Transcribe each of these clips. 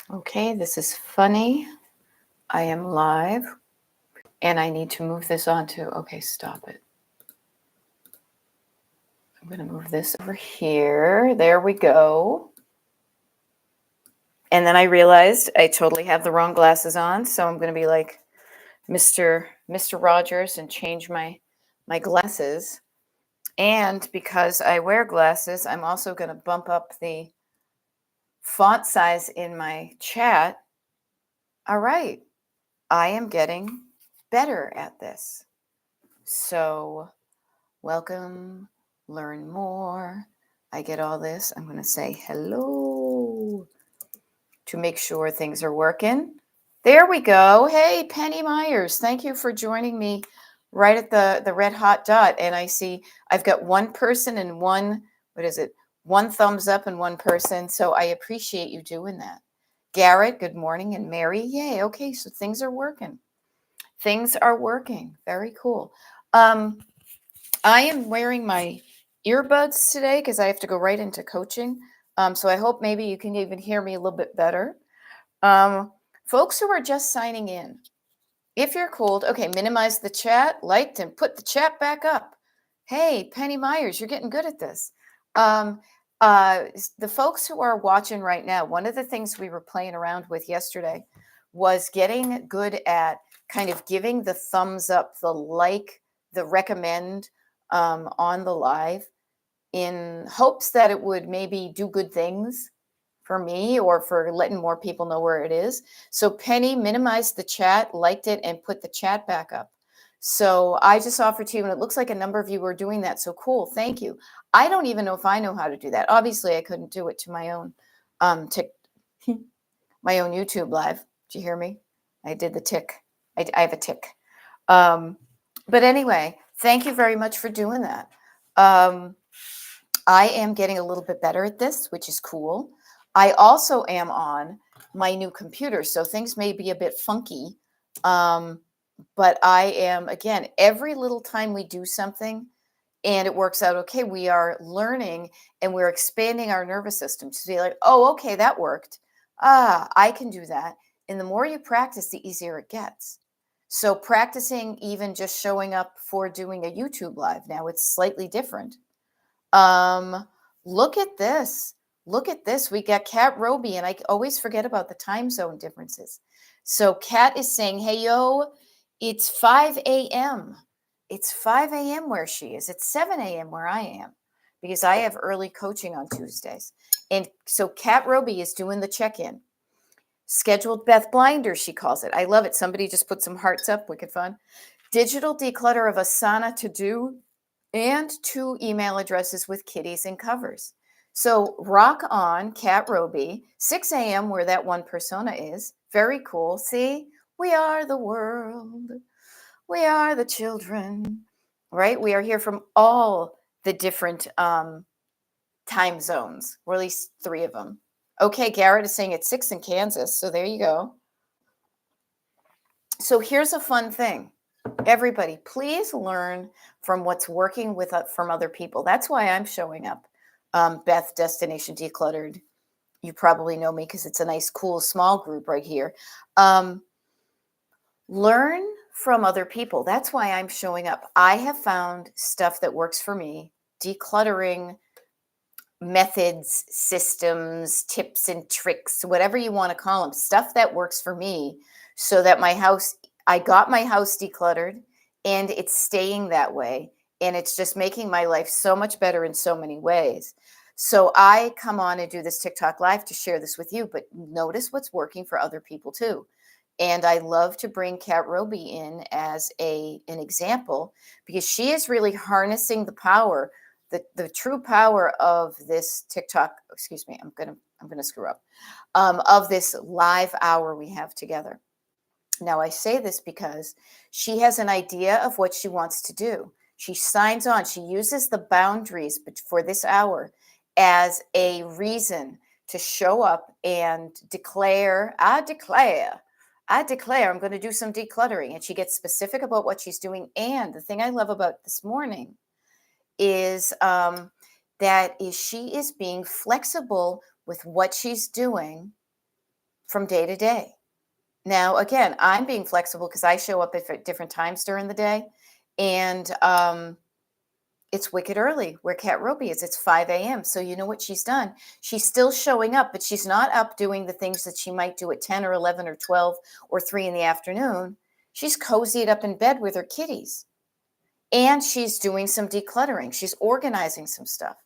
Okay, this is funny. I am live and I need to move this onto, okay, stop it. I'm going to move this over here. There we go. And then I realized I totally have the wrong glasses on. So I'm going to be like Mr. Rogers and change my glasses. And because I wear glasses, I'm also going to bump up the font size in my chat. All right. I am getting better at this. So welcome, learn more. I get all this. I'm going to say hello to make sure things are working. There we go. Hey, Penny Myers, thank you for joining me right at the red hot dot. And I see I've got one person and one thumbs up and one person. So I appreciate you doing that. Garrett, good morning. And Mary, yay. Okay, so things are working. Things are working. Very cool. I am wearing my earbuds today because I have to go right into coaching. So I hope maybe you can even hear me a little bit better. Folks who are just signing in, if you're cold, okay, minimize the chat, liked, and put the chat back up. Hey, Penny Myers, you're getting good at this. The folks who are watching right now, one of the things we were playing around with yesterday was getting good at kind of giving the thumbs up, the like, the recommend on the live in hopes that it would maybe do good things for me or for letting more people know where it is. So Penny minimized the chat, liked it, and put the chat back up. So I just offered to you, and it looks like a number of you were doing that. So cool, thank you. I don't even know if I know how to do that. Obviously, I couldn't do it to my own my own YouTube live. Did you hear me? I did the tick. I have a tick. But anyway, thank you very much for doing that. I am getting a little bit better at this, which is cool. I also am on my new computer, so things may be a bit funky. But I am, again, every little time we do something and it works out okay, we are learning and we're expanding our nervous system to be like, oh, okay, that worked. I can do that. And the more you practice, the easier it gets. So practicing even just showing up for doing a YouTube live now, it's slightly different. Look at this. Look at this. We got Kat Roby, and I always forget about the time zone differences. So Kat is saying, hey, yo, it's 5 a.m. It's 5 a.m. where she is. It's 7 a.m. where I am because I have early coaching on Tuesdays. And so Kat Roby is doing the check-in. Scheduled Beth Blinder, she calls it. I love it. Somebody just put some hearts up. Wicked fun. Digital declutter of Asana to do and 2 email addresses with kitties and covers. So rock on, Kat Roby, 6 a.m. where that one persona is. Very cool. See, we are the world. We are the children, right? We are here from all the different time zones, or at least 3 of them. Okay, Garrett is saying it's 6 in Kansas. So there you go. So here's a fun thing. Everybody, please learn from what's working with from other people. That's why I'm showing up. Beth, Destination Decluttered. You probably know me because it's a nice, cool, small group right here. Learn from other people. That's why I'm showing up. I have found stuff that works for me, decluttering methods, systems, tips and tricks, whatever you want to call them, stuff that works for me so that I got my house decluttered and it's staying that way. And it's just making my life so much better in so many ways. So I come on and do this TikTok live to share this with you, but notice what's working for other people too. And I love to bring Kat Roby in as an example because she is really harnessing the power, the true power of this TikTok. Excuse me, I'm gonna screw up. Of this live hour we have together. Now I say this because she has an idea of what she wants to do. She signs on. She uses the boundaries for this hour as a reason to show up and declare, I declare I'm going to do some decluttering. And she gets specific about what she's doing. And the thing I love about this morning is she is being flexible with what she's doing from day to day. Now, again, I'm being flexible because I show up at different times during the day. And it's wicked early where Kat Roby is. It's 5 a.m. So you know what she's done? She's still showing up, but she's not up doing the things that she might do at 10 or 11 or 12 or 3 in the afternoon. She's cozied up in bed with her kitties. And she's doing some decluttering. She's organizing some stuff.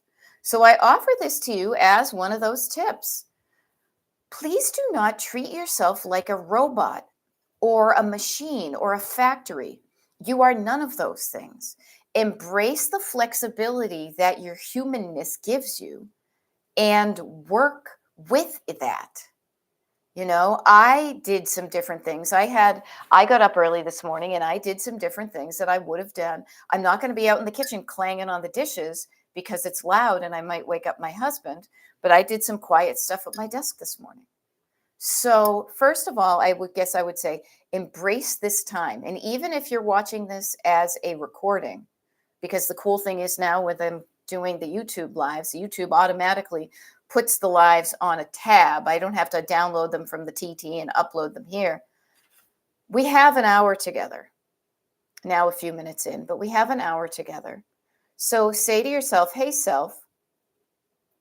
So I offer this to you as one of those tips. Please do not treat yourself like a robot or a machine or a factory. You are none of those things. Embrace the flexibility that your humanness gives you and work with that. You know, I did some different things. I got up early this morning and I did some different things that I would have done. I'm not going to be out in the kitchen clanging on the dishes because it's loud and I might wake up my husband, but I did some quiet stuff at my desk this morning. So first of all, I would say embrace this time. And even if you're watching this as a recording, because the cool thing is now with them doing the YouTube lives, YouTube automatically puts the lives on a tab. I don't have to download them from the TT and upload them here. We have an hour together. Now a few minutes in, but we have an hour together. So say to yourself, hey self,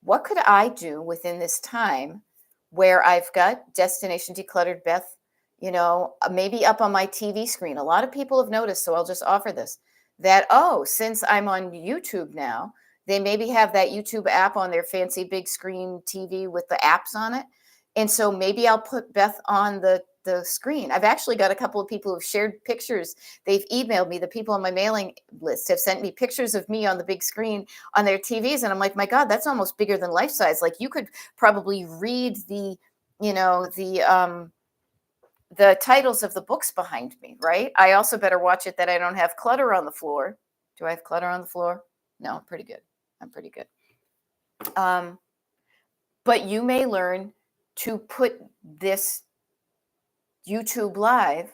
what could I do within this time where I've got Destination Decluttered Beth, you know, maybe up on my TV screen? A lot of people have noticed, so I'll just offer this, that, oh, since I'm on YouTube now, they maybe have that YouTube app on their fancy big screen TV with the apps on it. And so maybe I'll put Beth on the screen. I've actually got a couple of people who've shared pictures. They've emailed me. The people on my mailing list have sent me pictures of me on the big screen on their TVs. And I'm like, my God, that's almost bigger than life size. Like you could probably read the titles of the books behind me, right? I also better watch it that I don't have clutter on the floor. Do I have clutter on the floor? No, I'm pretty good. But you may learn to put this YouTube live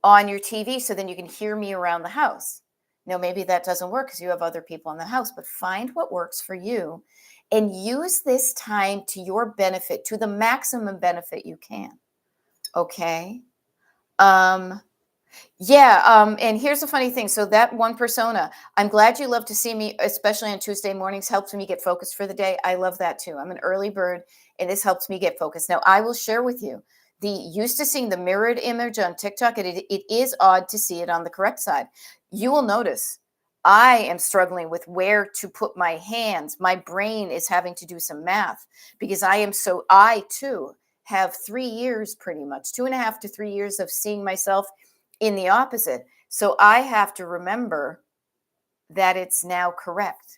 on your TV so then you can hear me around the house. Now, maybe that doesn't work because you have other people in the house, but find what works for you and use this time to your benefit, to the maximum benefit you can. Okay. And here's the funny thing. So that one persona, I'm glad you love to see me, especially on Tuesday mornings, helps me get focused for the day. I love that too. I'm an early bird and this helps me get focused. Now I will share with you used to seeing the mirrored image on TikTok. It is odd to see it on the correct side. You will notice I am struggling with where to put my hands. My brain is having to do some math because I too have 3 years, pretty much 2.5 to 3 years of seeing myself in the opposite. So I have to remember that it's now correct.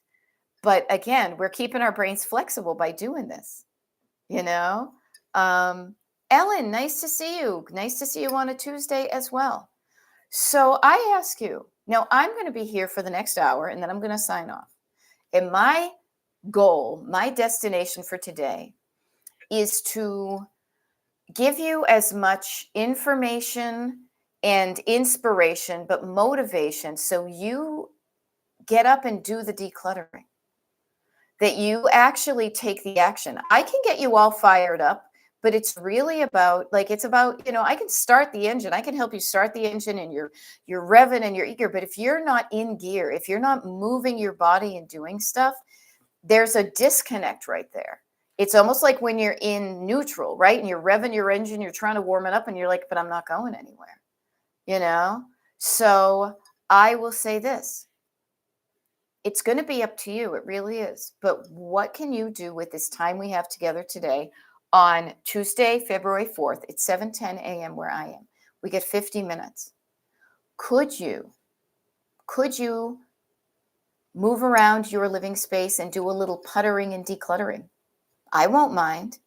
But again, we're keeping our brains flexible by doing this, you know? Ellen, nice to see you. Nice to see you on a Tuesday as well. So I ask you, now I'm going to be here for the next hour and then I'm going to sign off. And my goal, my destination for today is to give you as much information and inspiration, but motivation so you get up and do the decluttering, that you actually take the action. I can get you all fired up, but it's really about, I can start the engine. I can help you start the engine and you're revving and you're eager. But if you're not in gear, if you're not moving your body and doing stuff, there's a disconnect right there. It's almost like when you're in neutral, right? And you're revving your engine, you're trying to warm it up and you're like, but I'm not going anywhere, you know? So I will say this. It's going to be up to you. It really is. But what can you do with this time we have together today on Tuesday, February 4th? It's 7:10 a.m. where I am. We get 50 minutes. Could you move around your living space and do a little puttering and decluttering? I won't mind.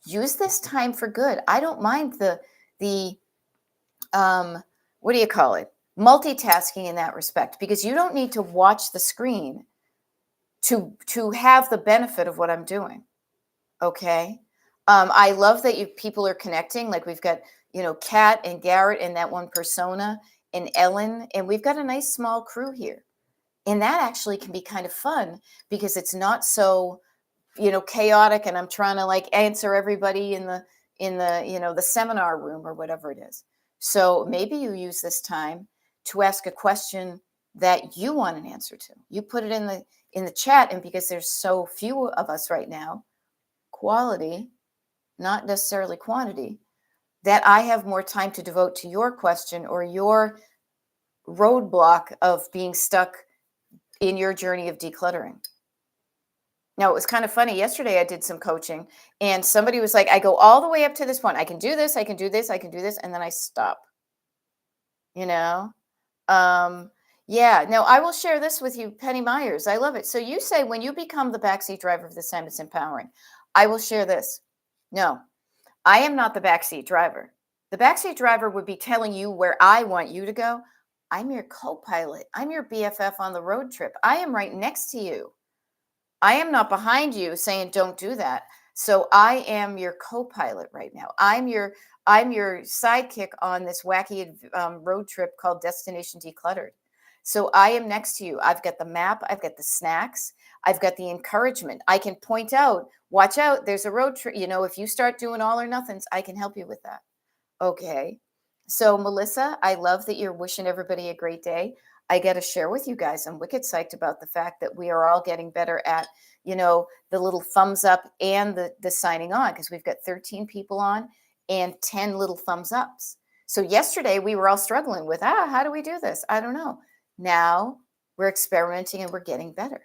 Use this time for good. I don't mind the what do you call it? Multitasking in that respect, because you don't need to watch the screen to have the benefit of what I'm doing. Okay. I love that people are connecting. Like we've got, Kat and Garrett and that one persona and Ellen, and we've got a nice small crew here. And that actually can be kind of fun because it's not so chaotic and I'm trying to like answer everybody in the the seminar room or whatever it is. So maybe you use this time to ask a question that you want an answer to. You put it in the chat, and because there's so few of us right now, quality, not necessarily quantity, that I have more time to devote to your question or your roadblock of being stuck in your journey of decluttering. Now, it was kind of funny. Yesterday, I did some coaching, and somebody was like, I go all the way up to this point. I can do this, I can do this, I can do this. And then I stop, you know? Yeah, no, I will share this with you, Penny Myers. I love it. So you say when you become the backseat driver of this time, it's empowering. I will share this. No, I am not the backseat driver. The backseat driver would be telling you where I want you to go. I'm your co-pilot. I'm your BFF on the road trip. I am right next to you. I am not behind you saying don't do that. So I am your co-pilot right now. I'm your sidekick on this wacky road trip called Destination Decluttered. So I am next to you. I've got the map. I've got the snacks. I've got the encouragement. I can point out, watch out, there's a road trip. If you start doing all or nothings, I can help you with that. Okay. So Melissa, I love that you're wishing everybody a great day. I got to share with you guys, I'm wicked psyched about the fact that we are all getting better at, the little thumbs up and the signing on, because we've got 13 people on and 10 little thumbs ups. So yesterday we were all struggling with, how do we do this? I don't know. Now we're experimenting and we're getting better.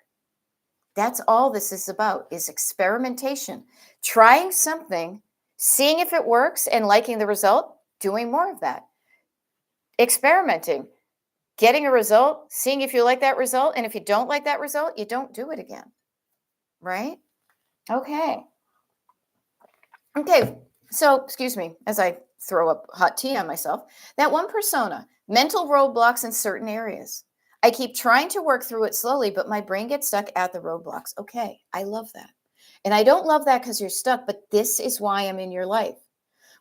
That's all this is about, is experimentation, trying something, seeing if it works and liking the result, doing more of that. Experimenting, getting a result, seeing if you like that result. And if you don't like that result, you don't do it again. Right? Okay. Okay. So, excuse me, as I throw up hot tea on myself, that one persona, mental roadblocks in certain areas. I keep trying to work through it slowly, but my brain gets stuck at the roadblocks. Okay. I love that. And I don't love that because you're stuck, but this is why I'm in your life.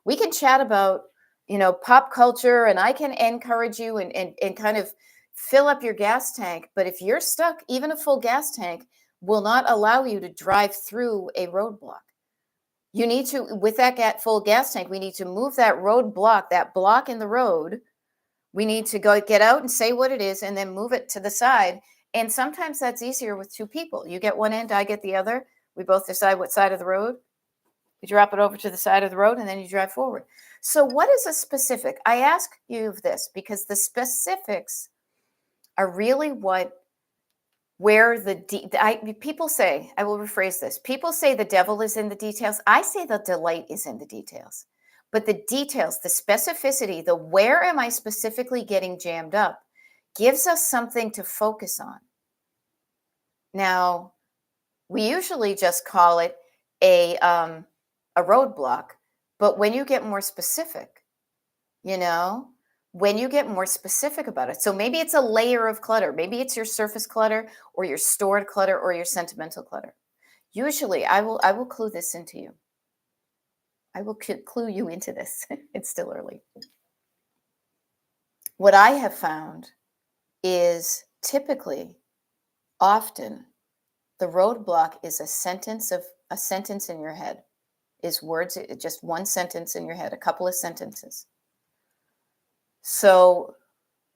We can chat about, pop culture, and I can encourage you and kind of fill up your gas tank. But if you're stuck, even a full gas tank will not allow you to drive through a roadblock. You need to, with that full gas tank, we need to move that roadblock, that block in the road. We need to go get out and say what it is and then move it to the side. And sometimes that's easier with two people. You get one end, I get the other. We both decide what side of the road. You drop it over to the side of the road and then you drive forward. So what is a specific? I ask you this because the specifics are really where people say, I will rephrase this. People say the devil is in the details. I say the delight is in the details. But the details, the specificity, the where am I specifically getting jammed up gives us something to focus on. Now, we usually just call it a roadblock, but when you get more specific, when you get more specific about it, so maybe it's a layer of clutter, maybe it's your surface clutter or your stored clutter or your sentimental clutter. Usually I will clue this into you. I will clue you into this. It's still early. What I have found is typically, often, the roadblock is a sentence in your head. Is words, just one sentence in your head, a couple of sentences. So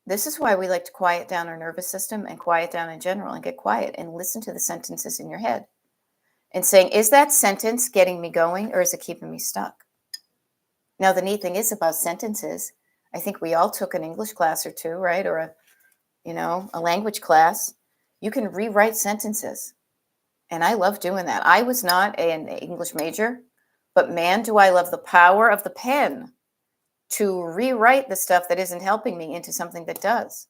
this is why we like to quiet down our nervous system and quiet down in general and get quiet and listen to the sentences in your head and saying, is that sentence getting me going or is it keeping me stuck? Now, the neat thing is about sentences, I think we all took an English class or two, right? Or a language class. You can rewrite sentences. And I love doing that. I was not an English major. But man, do I love the power of the pen to rewrite the stuff that isn't helping me into something that does.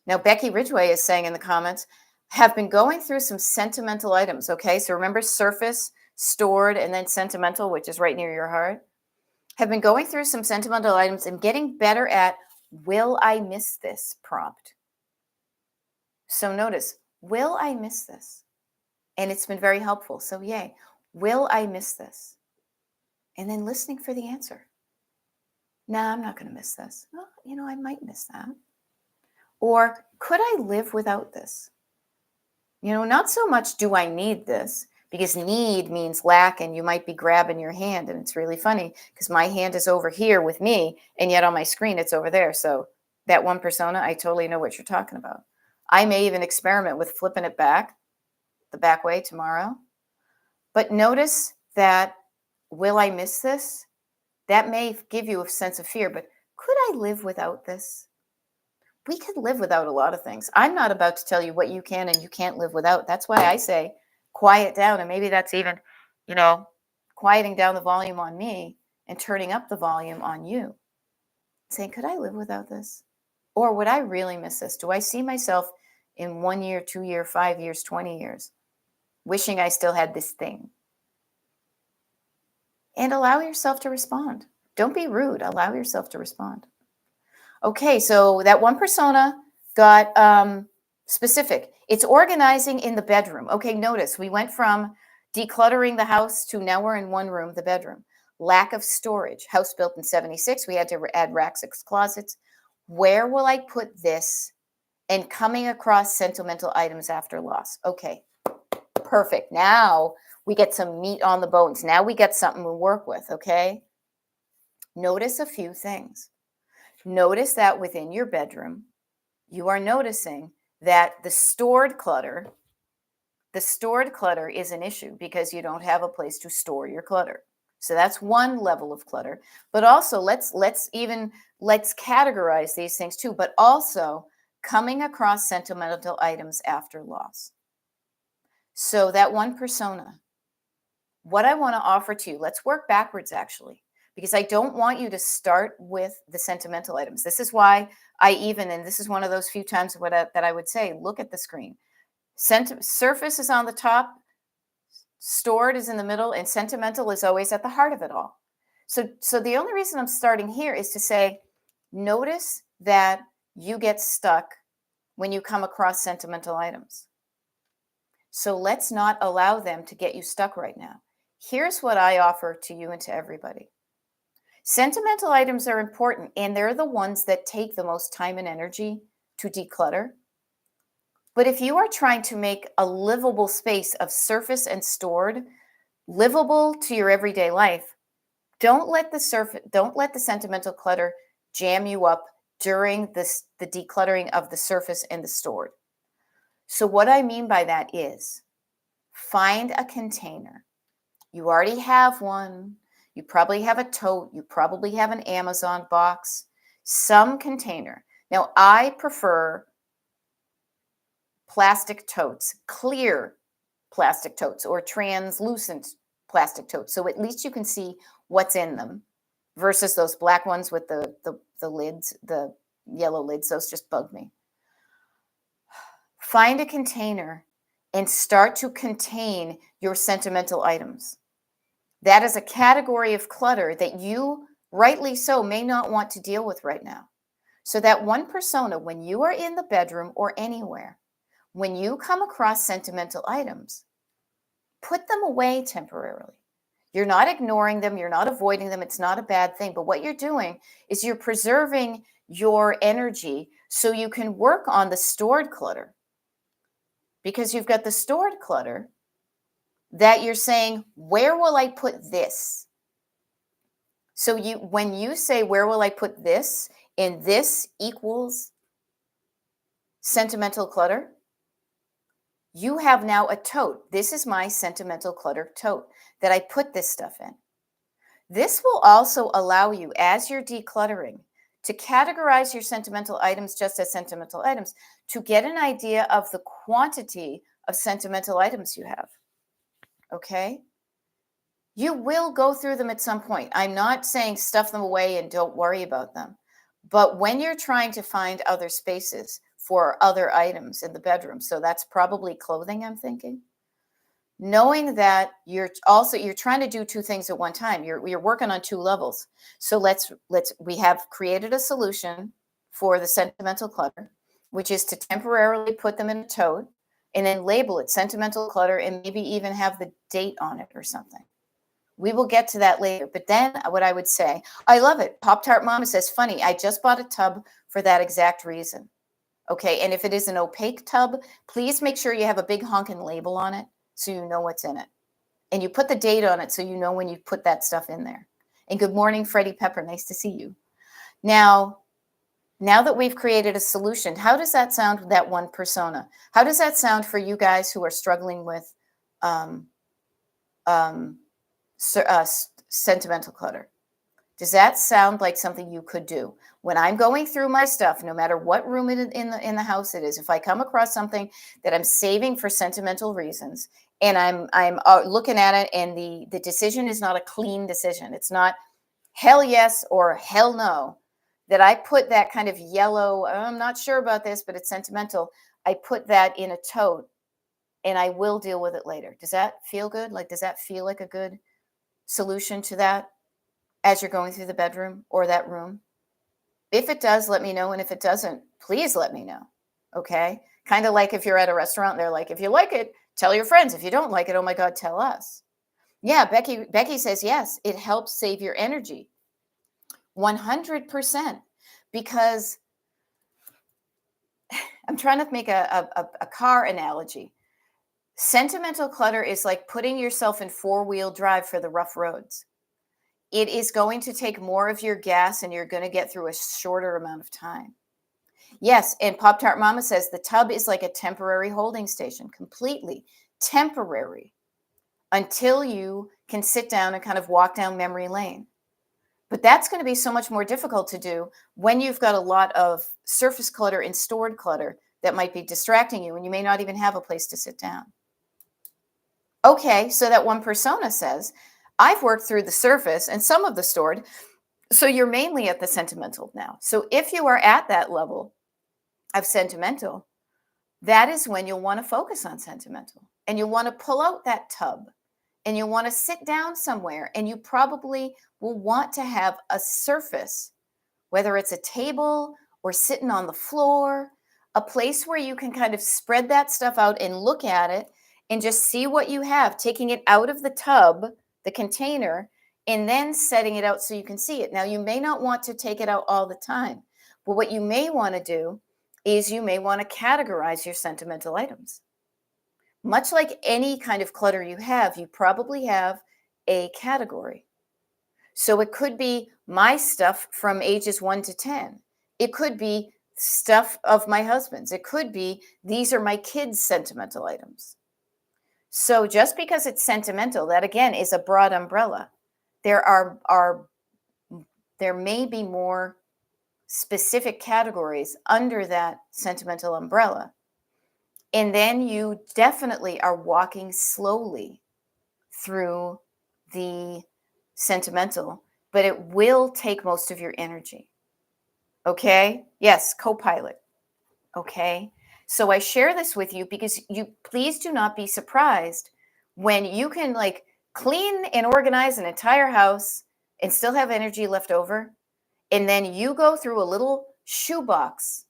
Now, Becky Ridgway is saying in the comments, have been going through some sentimental items. Okay, so remember surface, stored, and then sentimental, which is right near your heart. Have been going through some sentimental items and getting better at, will I miss this prompt? So notice, will I miss this? And it's been very helpful. So yay, will I miss this? And then listening for the answer. No, I'm not going to miss this. Well, I might miss that. Or could I live without this? Not so much do I need this, because need means lack, and you might be grabbing your hand. And it's really funny because my hand is over here with me, and yet on my screen it's over there. So that one persona, I totally know what you're talking about. I may even experiment with flipping it back, the back way tomorrow. But notice that, will I miss this? That may give you a sense of fear, but could I live without this? We could live without a lot of things. I'm not about to tell you what you can and you can't live without. That's why I say quiet down. And maybe that's even, quieting down the volume on me and turning up the volume on you. Saying, could I live without this? Or would I really miss this? Do I see myself in 1 year, 2 year, 5 years, 20 years, wishing I still had this thing? And allow yourself to respond. Don't be rude. Allow yourself to respond. Okay, so that one persona got specific. It's organizing in the bedroom. Okay, notice we went from decluttering the house to now we're in one room, the bedroom. Lack of storage. House built in 76. We had to add racks, closets. Where will I put this? And coming across sentimental items after loss. Okay, perfect. Now we get some meat on the bones. Now we get something to work with, okay? Notice a few things. Notice that within your bedroom, you are noticing that the stored clutter is an issue because you don't have a place to store your clutter. So that's one level of clutter. But also let's categorize these things too, but also coming across sentimental items after loss. So that one persona, what I want to offer to you, let's work backwards actually, because I don't want you to start with the sentimental items. This is why and this is one of those few times that I would say, look at the screen. Surface is on the top, stored is in the middle, and sentimental is always at the heart of it all. So the only reason I'm starting here is to say, notice that you get stuck when you come across sentimental items. So let's not allow them to get you stuck right now. Here's what I offer to you and to everybody. Sentimental items are important, and they're the ones that take the most time and energy to declutter. But if you are trying to make a livable space of surface and stored, livable to your everyday life, don't let the sentimental clutter jam you up during the decluttering of the surface and the stored. So what I mean by that is, find a container. You already have one. You probably have a tote. You probably have an Amazon box, some container. Now, I prefer plastic totes, clear plastic totes, or translucent plastic totes. So at least you can see what's in them versus those black ones with the lids, the yellow lids. Those just bug me. Find a container and start to contain your sentimental items. That is a category of clutter that you, rightly so, may not want to deal with right now. So that one persona, when you are in the bedroom or anywhere, when you come across sentimental items, put them away temporarily. You're not ignoring them. You're not avoiding them. It's not a bad thing. But what you're doing is you're preserving your energy so you can work on the stored clutter. Because you've got the stored clutter that you're saying, where will I put this? So when you say, where will I put this? And this equals sentimental clutter, you have now a tote. This is my sentimental clutter tote that I put this stuff in. This will also allow you, as you're decluttering, to categorize your sentimental items just as sentimental items, to get an idea of the quantity of sentimental items you have. Okay? You will go through them at some point. I'm not saying stuff them away and don't worry about them. But when you're trying to find other spaces for other items in the bedroom, so that's probably clothing, I'm thinking, knowing that you're trying to do two things at one time. You're working on two levels. So we have created a solution for the sentimental clutter, which is to temporarily put them in a tote and then label it sentimental clutter and maybe even have the date on it or something. We will get to that later. But then what I would say, I love it. Pop-Tart Mama says, funny, I just bought a tub for that exact reason. Okay, and if it is an opaque tub, please make sure you have a big honking label on it so you know what's in it. And you put the date on it so you know when you put that stuff in there. And good morning, Freddie Pepper. Nice to see you. Now that we've created a solution, how does that sound with that one persona? How does that sound for you guys who are struggling with um, sentimental clutter? Does that sound like something you could do? When I'm going through my stuff, no matter what room in the house it is, if I come across something that I'm saving for sentimental reasons, and I'm looking at it, and the decision is not a clean decision, it's not hell yes or hell no, that I put that kind of yellow, I'm not sure about this, but it's sentimental. I put that in a tote, and I will deal with it later. Does that feel good? Like, does that feel like a good solution to that as you're going through the bedroom or that room? If it does, let me know. And if it doesn't, please let me know. Okay. Kind of like if you're at a restaurant, they're like, if you like it, tell your friends. If you don't like it, oh my God, tell us. Yeah. Becky says, yes, it helps save your energy. 100%. Because I'm trying to make a car analogy. Sentimental clutter is like putting yourself in 4-wheel drive for the rough roads. It is going to take more of your gas, and you're going to get through a shorter amount of time. Yes, and Pop Tart Mama says the tub is like a temporary holding station, completely temporary, until you can sit down and kind of walk down memory lane. But that's going to be so much more difficult to do when you've got a lot of surface clutter and stored clutter that might be distracting you, and you may not even have a place to sit down. Okay, so that one persona says, I've worked through the surface and some of the stored, so you're mainly at the sentimental now. So if you are at that level of sentimental, that is when you'll want to focus on sentimental, and you'll want to pull out that tub, and you'll want to sit down somewhere, and you probably will want to have a surface, whether it's a table or sitting on the floor, a place where you can kind of spread that stuff out and look at it and just see what you have, taking it out of the tub, the container, and then setting it out so you can see it. Now, you may not want to take it out all the time, but what you may want to do is you may want to categorize your sentimental items. Much like any kind of clutter you probably have a category. So it could be my stuff from ages 1 to 10. It could be stuff of my husband's. It could be, these are my kids' sentimental items. So just because it's sentimental, that again is a broad umbrella. There may be more specific categories under that sentimental umbrella. And then you definitely are walking slowly through the sentimental, but it will take most of your energy. Okay? Yes, co-pilot. Okay? So I share this with you because please do not be surprised when you can like clean and organize an entire house and still have energy left over. And then you go through a little shoebox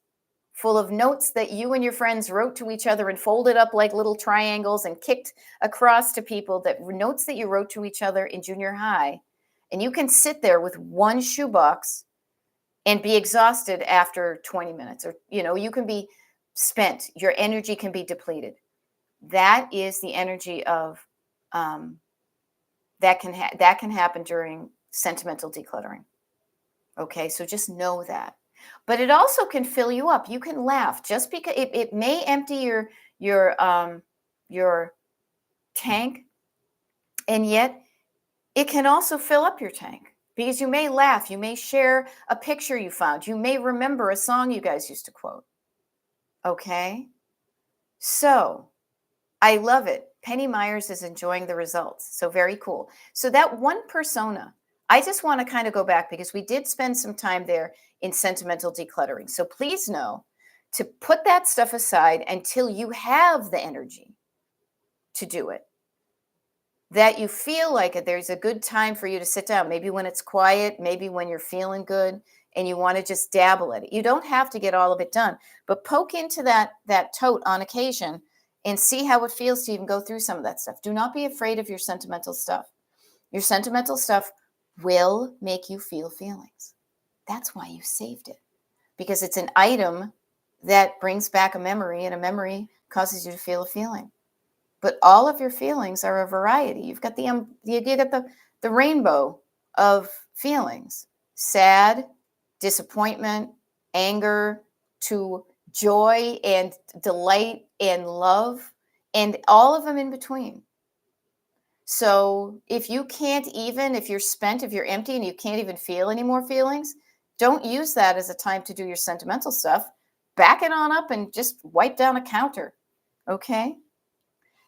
full of notes that you and your friends wrote to each other and folded up like little triangles and kicked across to people, that notes that you wrote to each other in junior high. And you can sit there with one shoebox and be exhausted after 20 minutes, or, you can be spent. Your energy can be depleted. That is the energy of, that can happen during sentimental decluttering. Okay, so just know that. But it also can fill you up. You can laugh just because it may empty your tank, and yet it can also fill up your tank because you may laugh. You may share a picture you found. You may remember a song you guys used to quote. Okay, so I love it. Penny Myers is enjoying the results. So very cool. So that one persona, I just want to kind of go back because we did spend some time there in sentimental decluttering. So please know to put that stuff aside until you have the energy to do it. That you feel like there's a good time for you to sit down. Maybe when it's quiet, maybe when you're feeling good and you want to just dabble at it. You don't have to get all of it done, but poke into that tote on occasion and see how it feels to even go through some of that stuff. Do not be afraid of your sentimental stuff. Your sentimental stuff will make you feel feelings. That's why you saved it, because it's an item that brings back a memory, and a memory causes you to feel a feeling. but all of your feelings are a variety. You've got you got the rainbow of feelings: sad, disappointment, anger, to joy and delight and love, and all of them in between. So if you can't even, if you're spent, if you're empty and you can't even feel any more feelings, don't use that as a time to do your sentimental stuff. Back it on up and just wipe down a counter. Okay.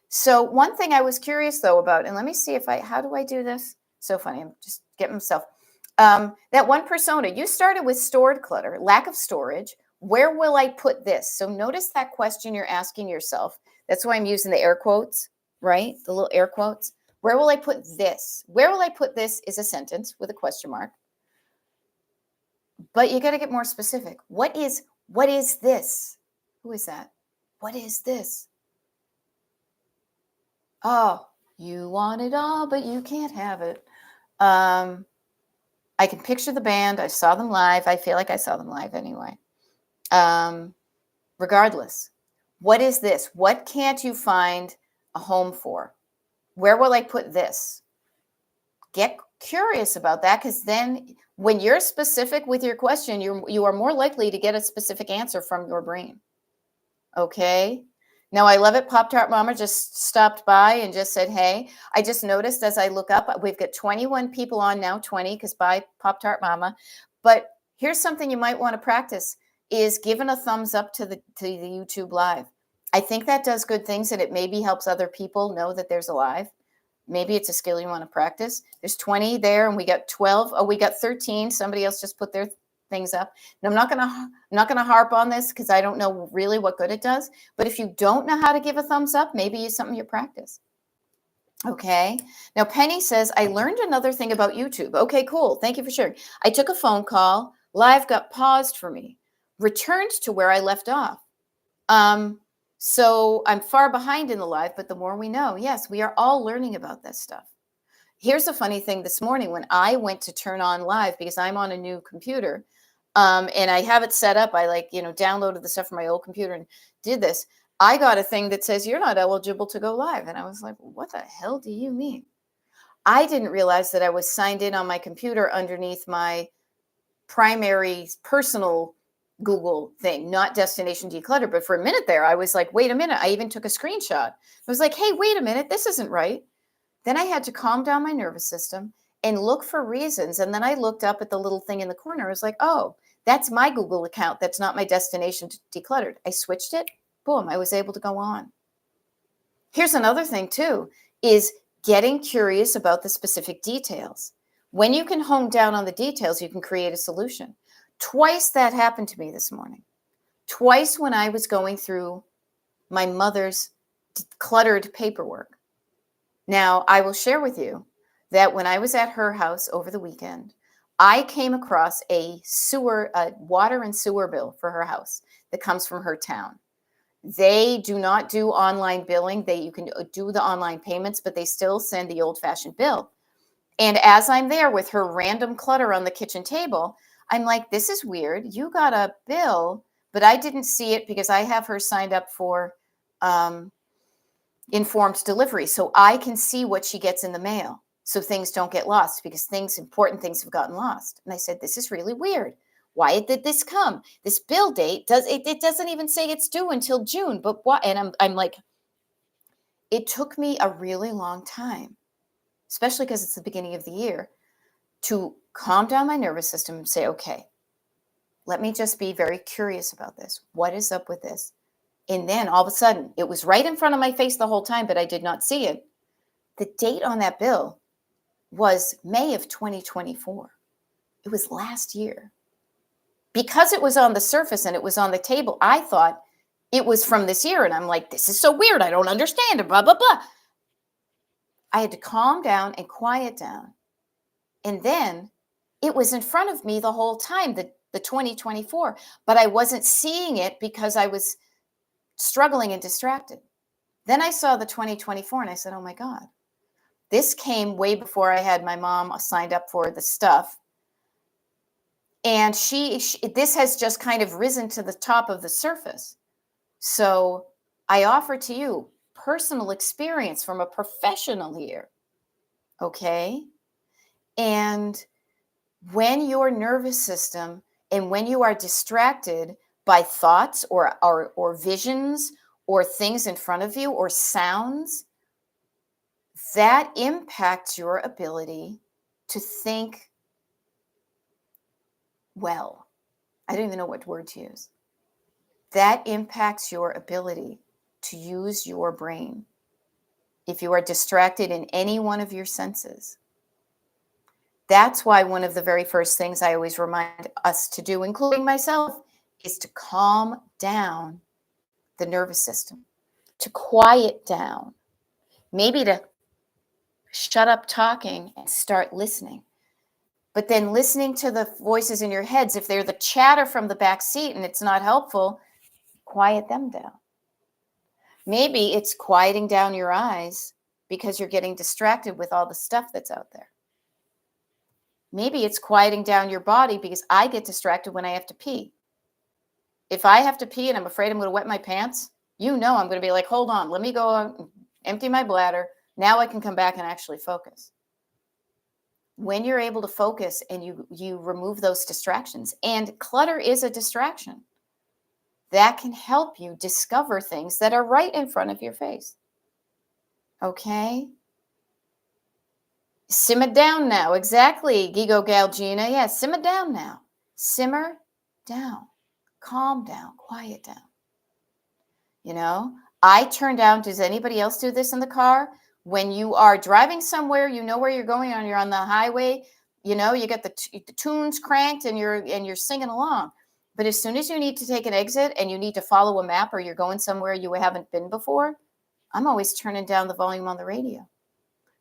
So one thing I was curious though about, and let me see how do I do this? So funny. I'm just getting myself. That one persona, you started with stored clutter, lack of storage. Where will I put this? So notice that question you're asking yourself. That's why I'm using the air quotes, right? The little air quotes. Where will I put this? Where will I put this is a sentence with a question mark. But you got to get more specific. What is this? Who is that? What is this? Oh, you want it all, but you can't have it. I can picture the band. I saw them live. I feel like I saw them live anyway. Regardless, what is this? What can't you find a home for? Where will I put this? Get curious about that, because then when you're specific with your question, you are more likely to get a specific answer from your brain. Okay. Now, I love it. Pop-Tart Mama just stopped by and just said, hey, I just noticed as I look up, we've got 21 people on now, 20, because bye, Pop-Tart Mama. But here's something you might want to practice is giving a thumbs up to the YouTube live. I think that does good things, and it maybe helps other people know that there's a live. Maybe it's a skill you want to practice. There's 20 there, and we got 12. Oh, we got 13. Somebody else just put their things up. And I'm not gonna harp on this because I don't know really what good it does. But if you don't know how to give a thumbs up, maybe it's something you practice. Okay. Now Penny says, I learned another thing about YouTube. Okay, cool. Thank you for sharing. I took a phone call. Live got paused for me. Returned to where I left off. So I'm far behind in the live, but the more we know, yes, we are all learning about this stuff. Here's a funny thing this morning when I went to turn on live, because I'm on a new computer, and I have it set up. I downloaded the stuff from my old computer and did this. I got a thing that says you're not eligible to go live. And I was like, what the hell do you mean? I didn't realize that I was signed in on my computer underneath my primary personal Google thing, not Destination Decluttered. But for a minute there, I was like, wait a minute. I even took a screenshot. I was like, hey, wait a minute. This isn't right. Then I had to calm down my nervous system and look for reasons. And then I looked up at the little thing in the corner. I was like, oh, that's my Google account. That's not my Destination Decluttered. I switched it. Boom, I was able to go on. Here's another thing too, is getting curious about the specific details. When you can hone down on the details, you can create a solution. Twice that happened to me this morning. Twice when I was going through my mother's cluttered paperwork. Now, I will share with you that when I was at her house over the weekend, I came across a water and sewer bill for her house that comes from her town. They do not do online billing. You can do the online payments, but they still send the old-fashioned bill. And as I'm there with her random clutter on the kitchen table, I'm like, this is weird. You got a bill, but I didn't see it because I have her signed up for informed delivery, so I can see what she gets in the mail, so things don't get lost, because important things have gotten lost. And I said, this is really weird. Why did this come? This bill date it doesn't even say it's due until June, but what? And I'm like, it took me a really long time, especially because it's the beginning of the year, to calm down my nervous system and say, okay, let me just be very curious about this. What is up with this? And then all of a sudden, it was right in front of my face the whole time, but I did not see it. The date on that bill was May of 2024. It was last year. Because it was on the surface and it was on the table, I thought it was from this year. And I'm like, this is so weird. I don't understand it, blah, blah, blah. I had to calm down and quiet down. And then it was in front of me the whole time, the 2024, but I wasn't seeing it because I was struggling and distracted. Then I saw the 2024 and I said, oh my God, this came way before I had my mom signed up for the stuff. And this has just kind of risen to the top of the surface. So I offer to you, personal experience from a professional here. Okay. And when your nervous system and when you are distracted by thoughts or visions or things in front of you or sounds, that impacts your ability to think well. I don't even know what word to use. That impacts your ability to use your brain if you are distracted in any one of your senses. That's why one of the very first things I always remind us to do, including myself, is to calm down the nervous system, to quiet down, maybe to shut up talking and start listening. But then listening to the voices in your heads, if they're the chatter from the back seat and it's not helpful, quiet them down. Maybe it's quieting down your eyes because you're getting distracted with all the stuff that's out there. Maybe it's quieting down your body because I get distracted when I have to pee. If I have to pee and I'm afraid I'm going to wet my pants, I'm going to be like, hold on, let me go empty my bladder. Now I can come back and actually focus. When you're able to focus and you remove those distractions, and clutter is a distraction, that can help you discover things that are right in front of your face. Okay? Simmer down now. Exactly, Gigo Galgina. Yeah, simmer down now. Simmer down. Calm down. Quiet down. I turn down, does anybody else do this in the car? When you are driving somewhere, you know where you're going and you're on the highway, you get the tunes cranked and you're singing along. But as soon as you need to take an exit and you need to follow a map or you're going somewhere you haven't been before, I'm always turning down the volume on the radio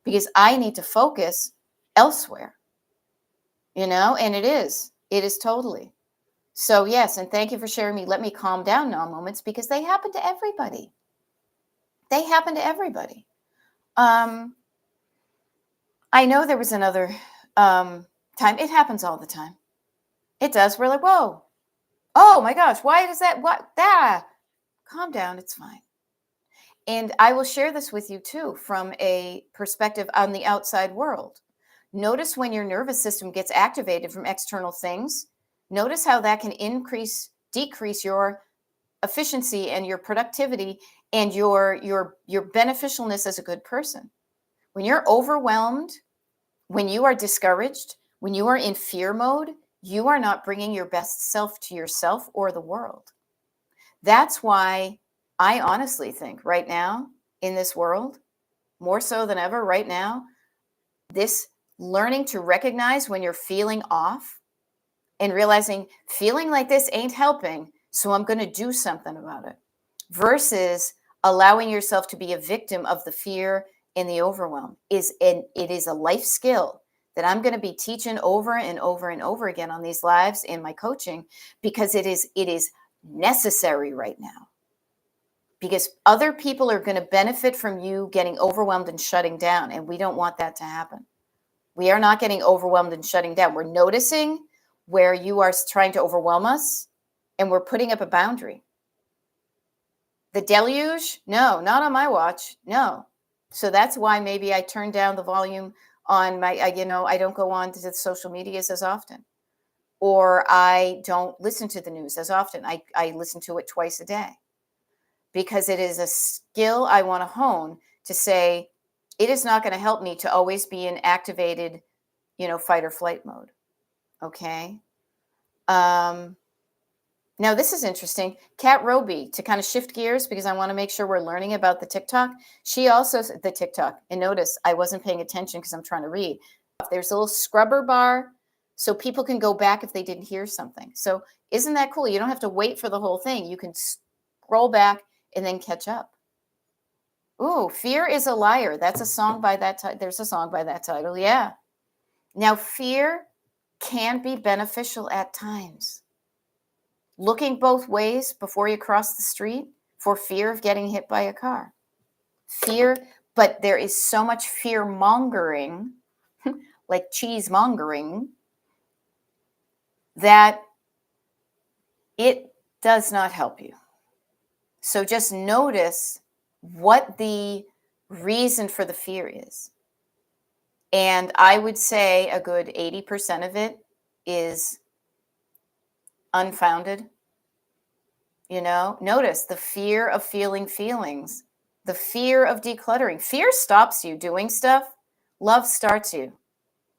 because I need to focus elsewhere, and it is totally. So yes, and thank you for sharing me. Let me calm down now moments because they happen to everybody. They happen to everybody. I know there was another time. It happens all the time. It does. We're like, whoa, oh my gosh, why does that? What? Calm down. It's fine. And I will share this with you too from a perspective on the outside world. Notice when your nervous system gets activated from external things. Notice how that can decrease your efficiency and your productivity and your beneficialness as a good person. When you're overwhelmed, when you are discouraged, when you are in fear mode, you are not bringing your best self to yourself or the world. That's why I honestly think right now in this world, more so than ever right now, this learning to recognize when you're feeling off and realizing feeling like this ain't helping, so I'm going to do something about it, versus allowing yourself to be a victim of the fear and the overwhelm it is a life skill that I'm going to be teaching over and over and over again on these lives in my coaching, because it is necessary right now, because other people are going to benefit from you getting overwhelmed and shutting down, and we don't want that to happen. We are not getting overwhelmed and shutting down. We're noticing where you are trying to overwhelm us, and we're putting up a boundary. The deluge? No, not on my watch. No. So that's why maybe I turn down the volume on my, I don't go on to the social medias as often, or I don't listen to the news as often. I listen to it twice a day, because it is a skill I want to hone to say, it is not going to help me to always be in activated, fight or flight mode. Okay. Now this is interesting. Kat Roby, to kind of shift gears, because I want to make sure we're learning about the TikTok. She also, the TikTok, and notice I wasn't paying attention because I'm trying to read. There's a little scrubber bar so people can go back if they didn't hear something. So isn't that cool? You don't have to wait for the whole thing. You can scroll back and then catch up. Ooh, Fear is a Liar. That's a song by that title. There's a song by that title. Yeah. Now, fear can be beneficial at times. Looking both ways before you cross the street for fear of getting hit by a car. Fear, but there is so much fear mongering, like cheese mongering, that it does not help you. So just notice what the reason for the fear is. And I would say a good 80% of it is unfounded. Notice the fear of feeling feelings, the fear of decluttering. Fear stops you doing stuff. Love starts you.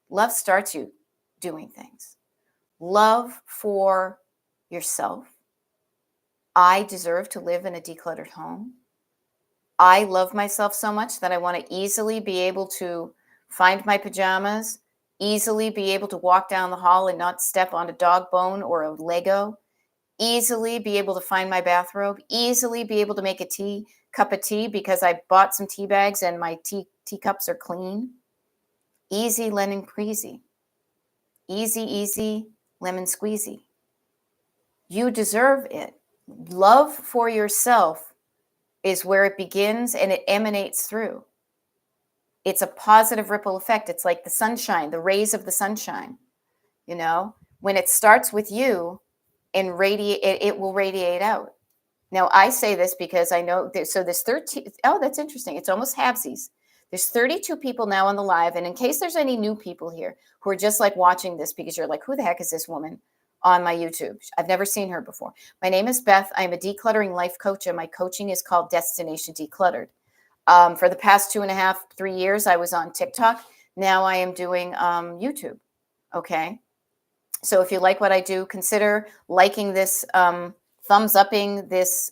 Love starts you doing things. Love for yourself. I deserve to live in a decluttered home. I love myself so much that I want to easily be able to find my pajamas, easily be able to walk down the hall and not step on a dog bone or a Lego, easily be able to find my bathrobe, easily be able to make a cup of tea because I bought some tea bags and my teacups are clean. Easy lemon squeezy. Easy lemon squeezy. You deserve it. Love for yourself is where it begins and it emanates through. It's a positive ripple effect. It's like the sunshine, the rays of the sunshine. When it starts with you and it will radiate out. Now, I say this because I know there's 13. Oh, that's interesting. It's almost halvesies. There's 32 people now on the live. And in case there's any new people here who are just like watching this because you're like, who the heck is this woman on my YouTube? I've never seen her before. My name is Beth. I'm a decluttering life coach, and my coaching is called Destination Decluttered. For the past 2.5, 3 years, I was on TikTok. Now I am doing YouTube. Okay. So if you like what I do, consider liking this, thumbs upping this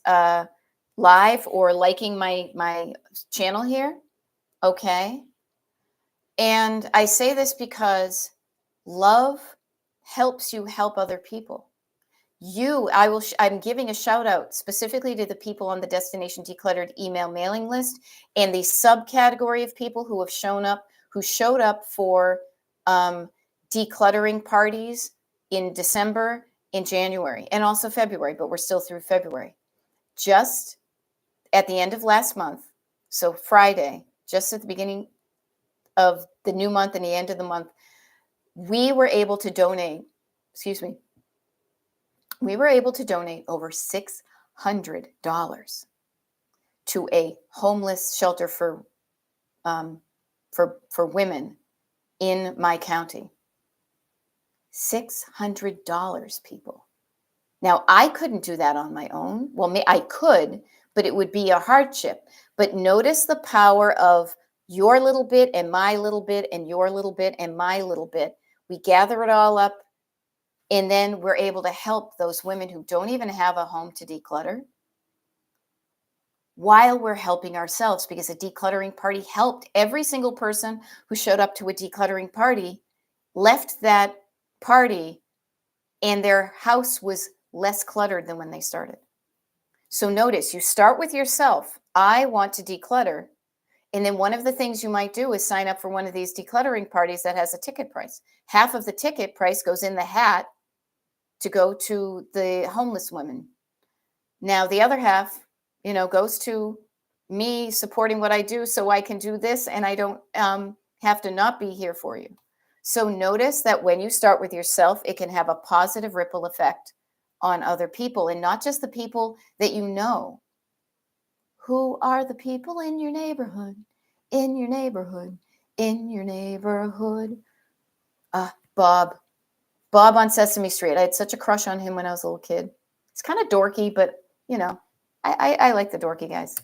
live, or liking my channel here. Okay. And I say this because love helps you help other people. I'm giving a shout out specifically to the people on the Destination Decluttered email mailing list and the subcategory of people who showed up for decluttering parties in December, in January, and also February, but we're still through February. Just at the end of last month, so Friday, just at the beginning of the new month and the end of the month, we were able to donate over $600 to a homeless shelter for women in my county. $600, people. Now, I couldn't do that on my own. Well, I could, but it would be a hardship. But notice the power of your little bit and my little bit and your little bit and my little bit. We gather it all up, and then we're able to help those women who don't even have a home to declutter, while we're helping ourselves, because a decluttering party helped every single person who showed up to a decluttering party, left that party, and their house was less cluttered than when they started. So notice, you start with yourself. I want to declutter. And then one of the things you might do is sign up for one of these decluttering parties that has a ticket price. Half of the ticket price goes in the hat to go to the homeless women. Now, the other half, goes to me supporting what I do so I can do this and I don't have to not be here for you. So notice that when you start with yourself, it can have a positive ripple effect on other people, and not just the people that you know. Who are the people in your neighborhood? In your neighborhood? In your neighborhood? Bob on Sesame Street. I had such a crush on him when I was a little kid. It's kind of dorky, but I like the dorky guys.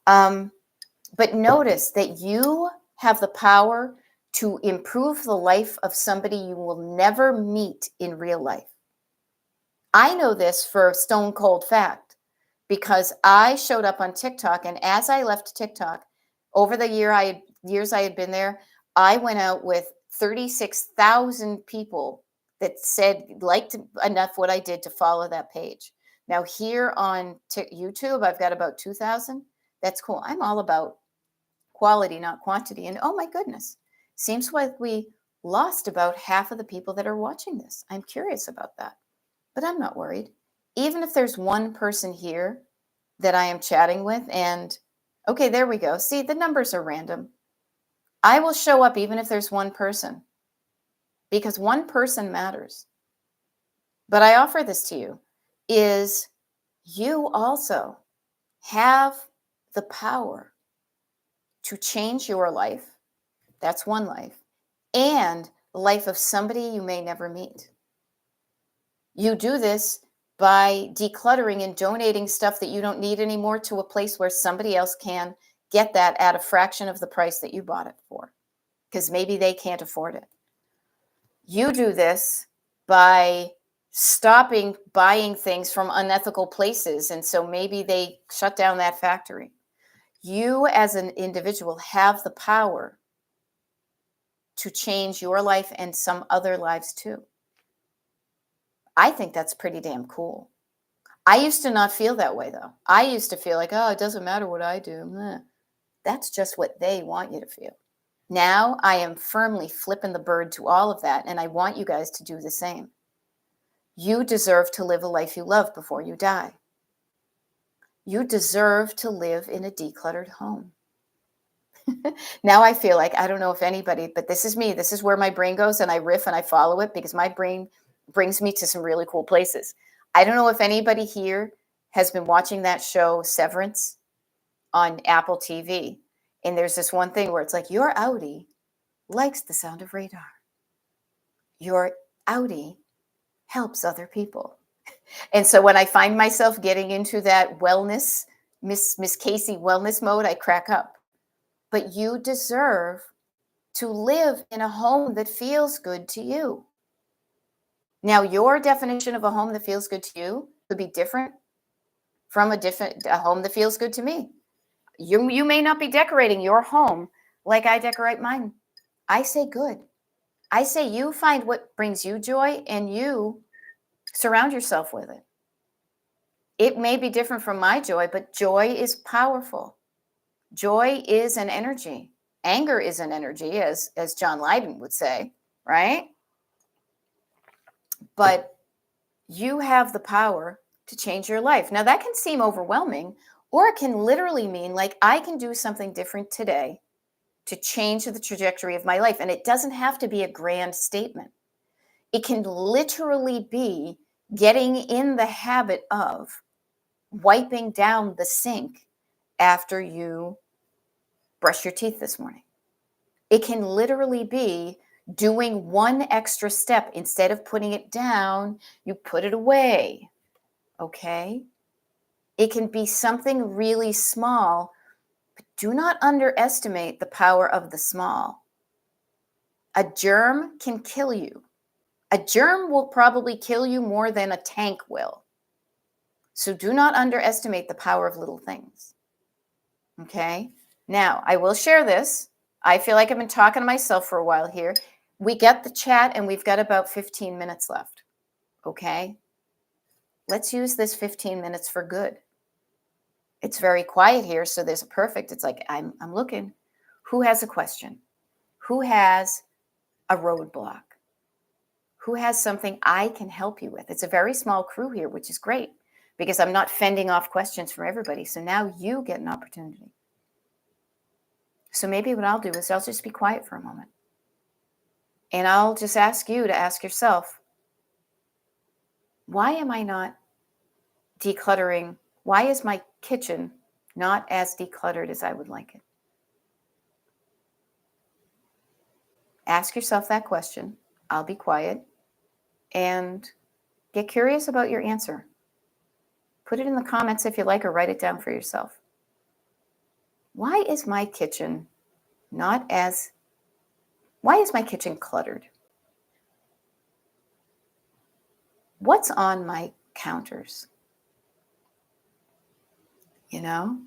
But notice that you have the power to improve the life of somebody you will never meet in real life. I know this for stone cold fact because I showed up on TikTok, and as I left TikTok, over the years I had been there, I went out with 36,000 people that said liked enough what I did to follow that page. Now here on YouTube, I've got about 2,000. That's cool. I'm all about quality, not quantity. And oh my goodness, seems like we lost about half of the people that are watching this. I'm curious about that, but I'm not worried. Even if there's one person here that I am chatting with, and okay, there we go. See, the numbers are random. I will show up even if there's one person, because one person matters. But I offer this to you, is you also have the power to change your life. That's one life. And the life of somebody you may never meet. You do this by decluttering and donating stuff that you don't need anymore to a place where somebody else can get that at a fraction of the price that you bought it for, because maybe they can't afford it. You do this by stopping buying things from unethical places, and so maybe they shut down that factory. You as an individual have the power to change your life and some other lives too. I think that's pretty damn cool. I used to not feel that way, though. I used to feel like, oh, it doesn't matter what I do. Meh. That's just what they want you to feel. Now I am firmly flipping the bird to all of that, and I want you guys to do the same. You deserve to live a life you love before you die. You deserve to live in a decluttered home. Now I feel like, I don't know if anybody, but this is me. This is where my brain goes, and I riff and I follow it because my brain brings me to some really cool places. I don't know if anybody here has been watching that show Severance on Apple TV. And there's this one thing where it's like, your Audi likes the sound of radar. Your Audi helps other people. And so when I find myself getting into that wellness, Miss Casey wellness mode, I crack up. But you deserve to live in a home that feels good to you. Now, your definition of a home that feels good to you could be different from a home that feels good to me. You may not be decorating your home like I decorate mine. I say good. I say you find what brings you joy and you surround yourself with it. It may be different from my joy, but joy is powerful. Joy is an energy. Anger is an energy, as John Lydon would say, right? But you have the power to change your life. Now, that can seem overwhelming, or it can literally mean like I can do something different today to change the trajectory of my life. And it doesn't have to be a grand statement. It can literally be getting in the habit of wiping down the sink after you brush your teeth this morning. It can literally be doing one extra step. Instead of putting it down, you put it away. Okay? It can be something really small, but do not underestimate the power of the small. A germ can kill you. A germ will probably kill you more than a tank will. So do not underestimate the power of little things. Okay? Now, I will share this. I feel like I've been talking to myself for a while here. We get the chat and we've got about 15 minutes left. Okay? Let's use this 15 minutes for good. It's very quiet here, so there's a perfect. It's like, I'm looking. Who has a question? Who has a roadblock? Who has something I can help you with? It's a very small crew here, which is great because I'm not fending off questions from everybody. So now you get an opportunity. So maybe what I'll do is I'll just be quiet for a moment. And I'll just ask you to ask yourself, why am I not decluttering? Why is my kitchen not as decluttered as I would like it? Ask yourself that question. I'll be quiet and get curious about your answer. Put it in the comments if you like, or write it down for yourself. Why is my kitchen cluttered? What's on my counters? You know?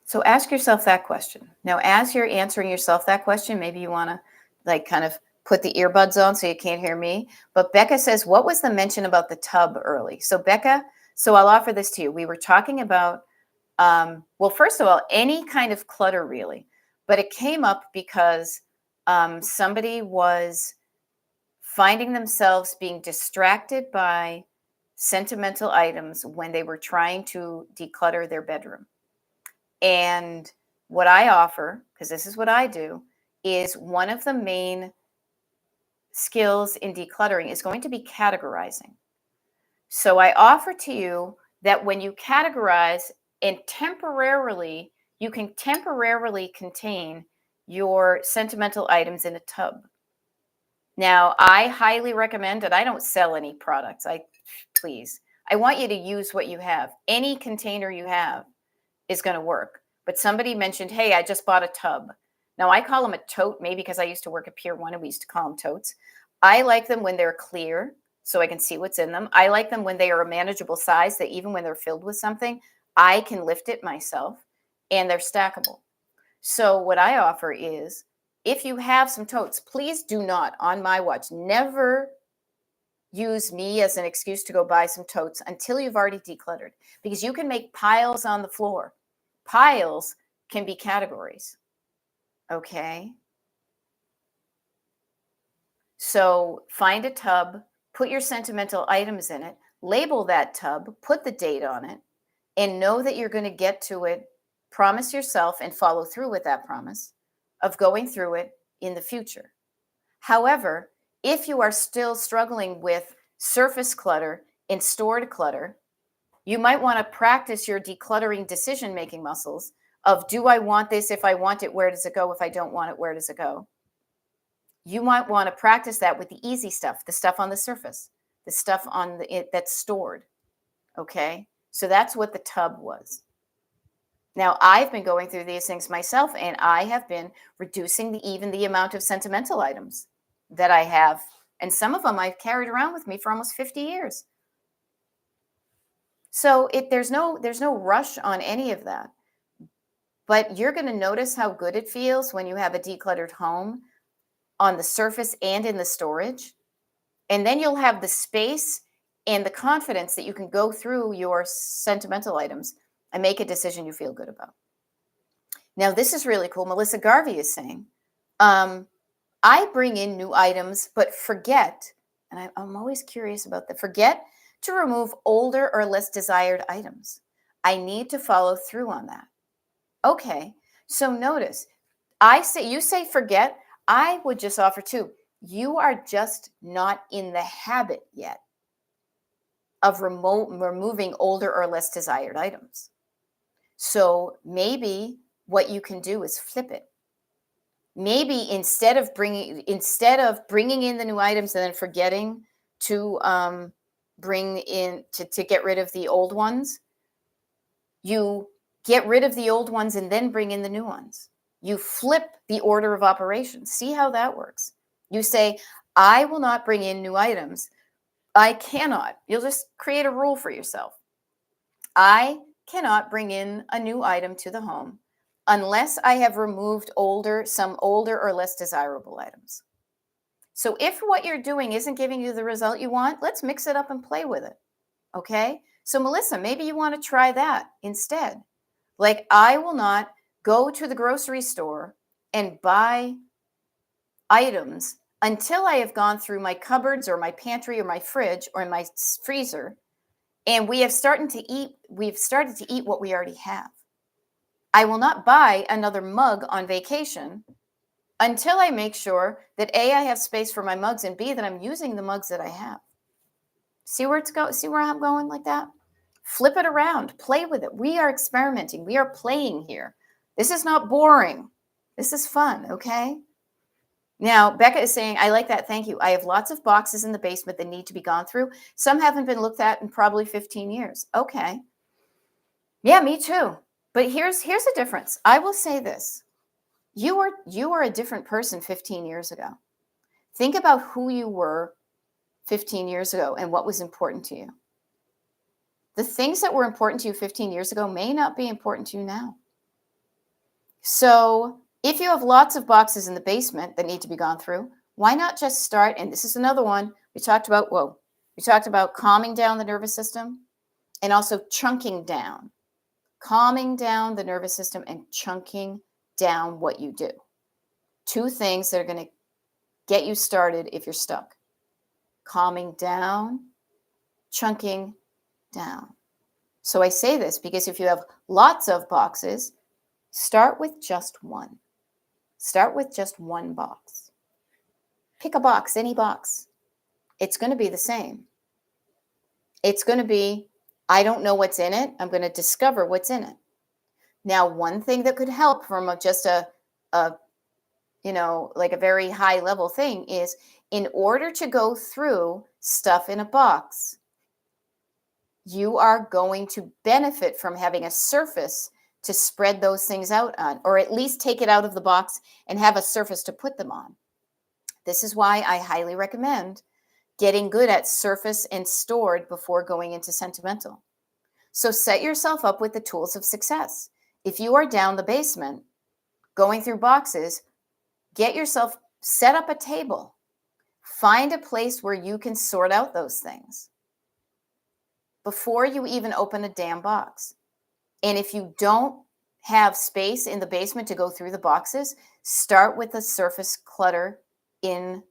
So ask yourself that question. Now, as you're answering yourself that question, maybe you want to like kind of put the earbuds on so you can't hear me. But Becca says, what was the mention about the tub early? So Becca, so I'll offer this to you. We were talking about, well, first of all, any kind of clutter really, but it came up because somebody was finding themselves being distracted by sentimental items when they were trying to declutter their bedroom. And what I offer, because this is what I do, is one of the main skills in decluttering is going to be categorizing. So I offer to you that when you categorize and temporarily, you can temporarily contain your sentimental items in a tub. Now, I highly recommend it. I don't sell any products. Please, I want you to use what you have. Any container you have is going to work. But somebody mentioned, hey, I just bought a tub. Now, I call them a tote, maybe because I used to work at Pier 1 and we used to call them totes. I like them when they're clear so I can see what's in them. I like them when they are a manageable size that even when they're filled with something, I can lift it myself, and they're stackable. So what I offer is, if you have some totes, please do not, on my watch, never use me as an excuse to go buy some totes until you've already decluttered, because you can make piles on the floor. Piles can be categories. Okay. So find a tub, put your sentimental items in it, label that tub, put the date on it, and know that you're going to get to it. Promise yourself and follow through with that promise of going through it in the future. However, if you are still struggling with surface clutter and stored clutter, you might want to practice your decluttering decision-making muscles of, do I want this? If I want it, where does it go? If I don't want it, where does it go? You might want to practice that with the easy stuff, the stuff on the surface, the stuff on that's stored. Okay? So that's what the tub was. Now, I've been going through these things myself, and I have been reducing even the amount of sentimental items that I have. And some of them I've carried around with me for almost 50 years. So there's no rush on any of that. But you're going to notice how good it feels when you have a decluttered home on the surface and in the storage. And then you'll have the space and the confidence that you can go through your sentimental items and make a decision you feel good about. Now, this is really cool. Melissa Garvey is saying, I bring in new items, but forget, and I'm always curious about that, forget to remove older or less desired items. I need to follow through on that. Okay, so notice, you say forget. I would just offer too, you are just not in the habit yet of removing older or less desired items. So maybe what you can do is flip it. Maybe instead of bringing in the new items and then forgetting to bring in to get rid of the old ones, you get rid of the old ones and then bring in the new ones. You flip the order of operations. See how that works. You say, I will not bring in new items. I cannot. You'll just create a rule for yourself. I cannot bring in a new item to the home unless I have removed some older or less desirable items. So if what you're doing isn't giving you the result you want, let's mix it up and play with it. Okay? So Melissa, maybe you want to try that instead. Like, I will not go to the grocery store and buy items until I have gone through my cupboards or my pantry or my fridge or my freezer, and we've started to eat what we already have. I will not buy another mug on vacation until I make sure that A, I have space for my mugs, and B, that I'm using the mugs that I have. See where I'm going like that? Flip it around, play with it. We are experimenting. We are playing here. This is not boring. This is fun, okay? Now, Becca is saying, I like that. Thank you. I have lots of boxes in the basement that need to be gone through. Some haven't been looked at in probably 15 years. Okay. Yeah, me too. But here's a difference. I will say this. You are a different person 15 years ago. Think about who you were 15 years ago and what was important to you. The things that were important to you 15 years ago may not be important to you now. So if you have lots of boxes in the basement that need to be gone through, why not just start? And this is another one. We talked about calming down the nervous system and also chunking down. Calming down the nervous system and chunking down what you do. Two things that are going to get you started if you're stuck. Calming down, chunking down. So I say this because if you have lots of boxes, start with just one. Start with just one box. Pick a box, any box. It's going to be the same. It's going to be I don't know what's in it. I'm going to discover what's in it. Now, one thing that could help from just a like a very high level thing is, in order to go through stuff in a box, you are going to benefit from having a surface to spread those things out on, or at least take it out of the box and have a surface to put them on. This is why I highly recommend getting good at surface and stored before going into sentimental. So set yourself up with the tools of success. If you are down the basement going through boxes, get yourself set up a table. Find a place where you can sort out those things before you even open a damn box. And if you don't have space in the basement to go through the boxes, start with the surface clutter in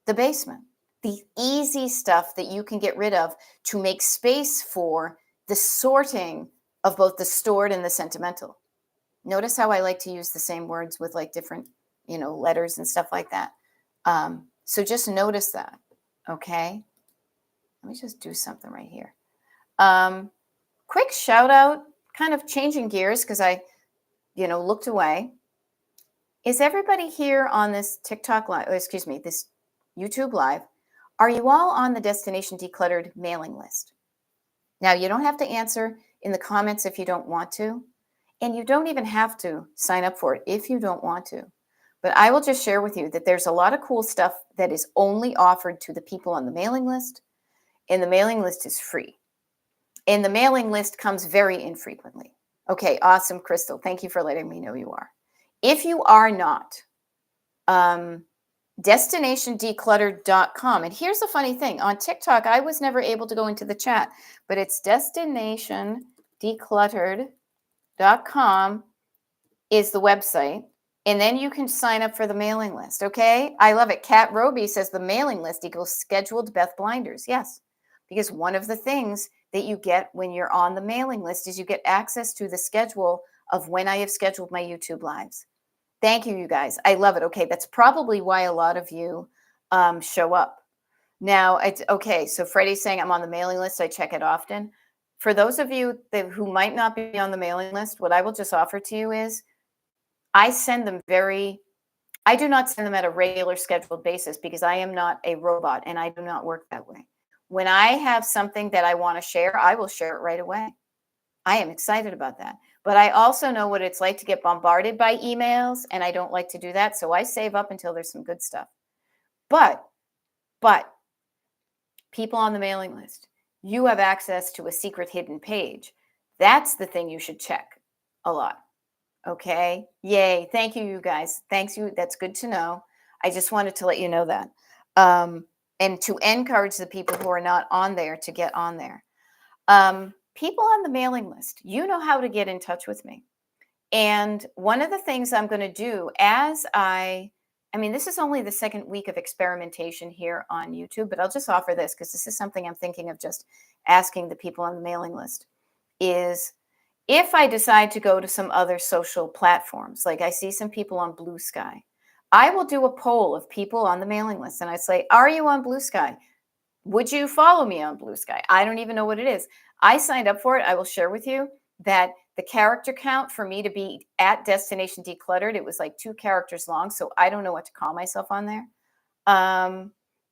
the basement. The easy stuff that you can get rid of to make space for the sorting of both the stored and the sentimental. Notice how I like to use the same words with like different, letters and stuff like that. So just notice that, okay? Let me just do something right here. Quick shout out, kind of changing gears because I, looked away. Is everybody here on this TikTok live, this YouTube live? Are you all on the Destination Decluttered mailing list? Now, you don't have to answer in the comments if you don't want to, and you don't even have to sign up for it if you don't want to. But I will just share with you that there's a lot of cool stuff that is only offered to the people on the mailing list, and the mailing list is free. And the mailing list comes very infrequently. Okay, awesome, Crystal. Thank you for letting me know you are. If you are not, DestinationDecluttered.com. And here's the funny thing. On TikTok, I was never able to go into the chat, but it's DestinationDecluttered.com is the website. And then you can sign up for the mailing list, okay? I love it. Kat Roby says the mailing list equals scheduled Beth Blinders. Yes, because one of the things that you get when you're on the mailing list is you get access to the schedule of when I have scheduled my YouTube lives. Thank you, you guys. I love it. Okay, that's probably why a lot of you show up. Now, it's okay. So Freddie's saying I'm on the mailing list. I check it often. For those of you who might not be on the mailing list, what I will just offer to you is I do not send them at a regular scheduled basis because I am not a robot and I do not work that way. When I have something that I want to share, I will share it right away. I am excited about that. But I also know what it's like to get bombarded by emails, and I don't like to do that. So I save up until there's some good stuff. But people on the mailing list, you have access to a secret hidden page. That's the thing you should check a lot. Okay. Yay. Thank you, you guys. Thanks you. That's good to know. I just wanted to let you know that. And to encourage the people who are not on there to get on there. People on the mailing list, you know how to get in touch with me. And one of the things I'm going to do as this is only the second week of experimentation here on YouTube, but I'll just offer this because this is something I'm thinking of just asking the people on the mailing list is, if I decide to go to some other social platforms, like I see some people on Blue Sky, I will do a poll of people on the mailing list. And I say, are you on Blue Sky? Would you follow me on Blue Sky? I don't even know what it is. I signed up for it. I will share with you that the character count for me to be at Destination Decluttered, it was like 2 characters long. So I don't know what to call myself on there.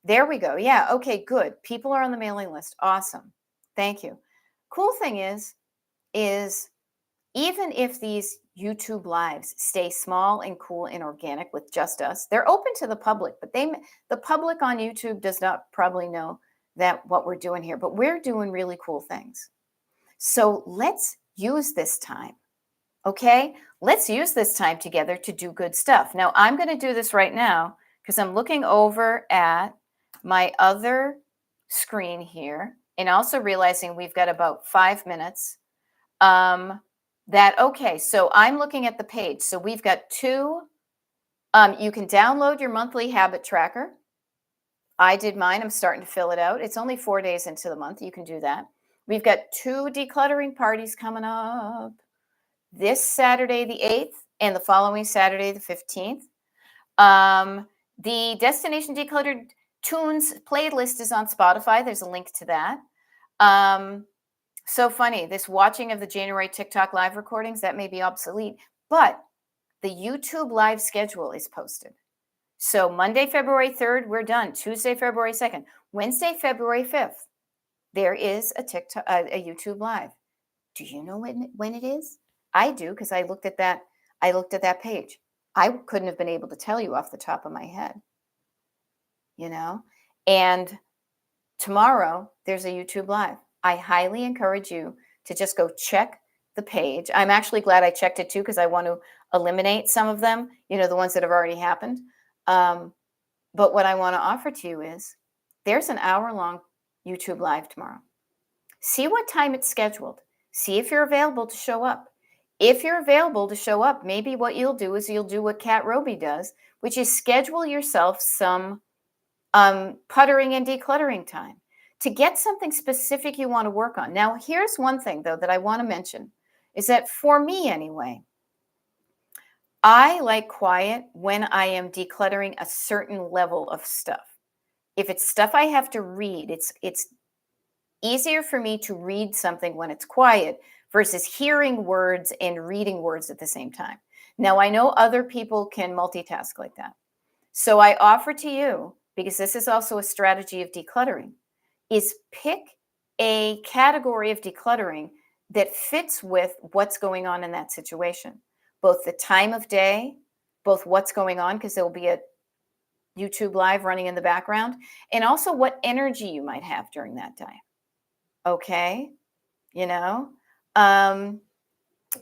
There we go. Yeah. Okay, good. People are on the mailing list. Awesome. Thank you. Cool thing is even if these YouTube lives stay small and cool and organic with just us, they're open to the public, but the public on YouTube does not probably know that what we're doing here, but we're doing really cool things. So let's use this time. Okay, let's use this time together to do good stuff. Now I'm going to do this right now because I'm looking over at my other screen here and also realizing we've got about 5 minutes. So I'm looking at the page. So we've got 2. You can download your monthly habit tracker. I did mine. I'm starting to fill it out. It's only 4 days into the month. You can do that. We've got 2 decluttering parties coming up this Saturday, the 8th, and the following Saturday, the 15th. The Destination Decluttered Tunes playlist is on Spotify. There's a link to that. So funny. This watching of the January TikTok live recordings, that may be obsolete, but the YouTube live schedule is posted. So Monday, February 3rd, we're done. Tuesday, February 2nd. Wednesday, February 5th, there is a TikTok, a YouTube live. Do you know when it is? I do, because I looked at that page. I couldn't have been able to tell you off the top of my head, you know? And tomorrow there's a YouTube live. I highly encourage you to just go check the page. I'm actually glad I checked it too, because I want to eliminate some of them, the ones that have already happened. But what I want to offer to you is there's an hour-long YouTube live tomorrow. See what time it's scheduled. See if you're available to show up. If you're available to show up, maybe what you'll do is you'll do what Kat Roby does, which is schedule yourself some puttering and decluttering time to get something specific you want to work on. Now, here's one thing, though, that I want to mention is that for me anyway, I like quiet when I am decluttering a certain level of stuff. If it's stuff I have to read, it's easier for me to read something when it's quiet versus hearing words and reading words at the same time. Now, I know other people can multitask like that. So I offer to you, because this is also a strategy of decluttering, is pick a category of decluttering that fits with what's going on in that situation. Both the time of day, both what's going on, because there will be a YouTube live running in the background, and also what energy you might have during that day. Okay?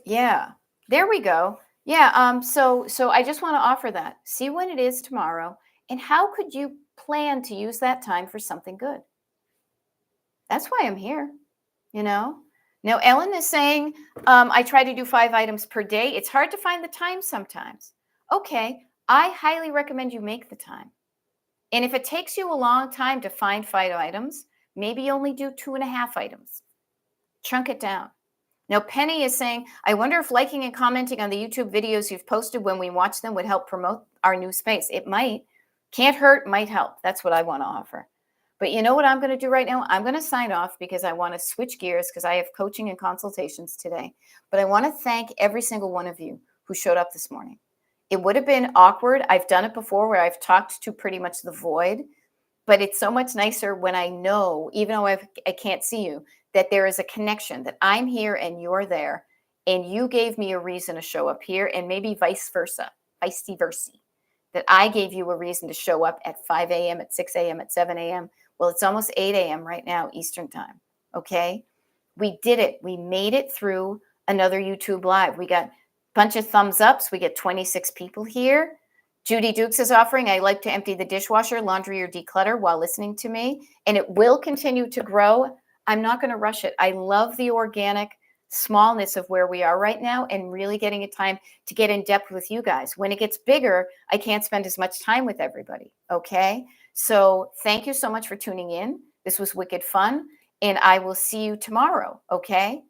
Yeah, there we go. Yeah, so I just want to offer that. See when it is tomorrow, and how could you plan to use that time for something good? That's why I'm here, Now, Ellen is saying, I try to do 5 items per day. It's hard to find the time sometimes. Okay, I highly recommend you make the time. And if it takes you a long time to find 5 items, maybe only do 2.5 items. Chunk it down. Now, Penny is saying, I wonder if liking and commenting on the YouTube videos you've posted when we watch them would help promote our new space. It might. Can't hurt, might help. That's what I want to offer. But you know what I'm going to do right now? I'm going to sign off because I want to switch gears because I have coaching and consultations today. But I want to thank every single one of you who showed up this morning. It would have been awkward. I've done it before where I've talked to pretty much the void. But it's so much nicer when I know, even though I can't see you, that there is a connection, that I'm here and you're there, and you gave me a reason to show up here, and maybe vice versa, that I gave you a reason to show up at 5 a.m., at 6 a.m., at 7 a.m. Well, it's almost 8 a.m. right now, Eastern time, okay? We did it. We made it through another YouTube Live. We got a bunch of thumbs ups. We get 26 people here. Judy Dukes is offering, I like to empty the dishwasher, laundry, or declutter while listening to me, and it will continue to grow. I'm not going to rush it. I love the organic smallness of where we are right now and really getting a time to get in depth with you guys. When it gets bigger, I can't spend as much time with everybody, okay? So thank you so much for tuning in. This was wicked fun, and I will see you tomorrow, okay?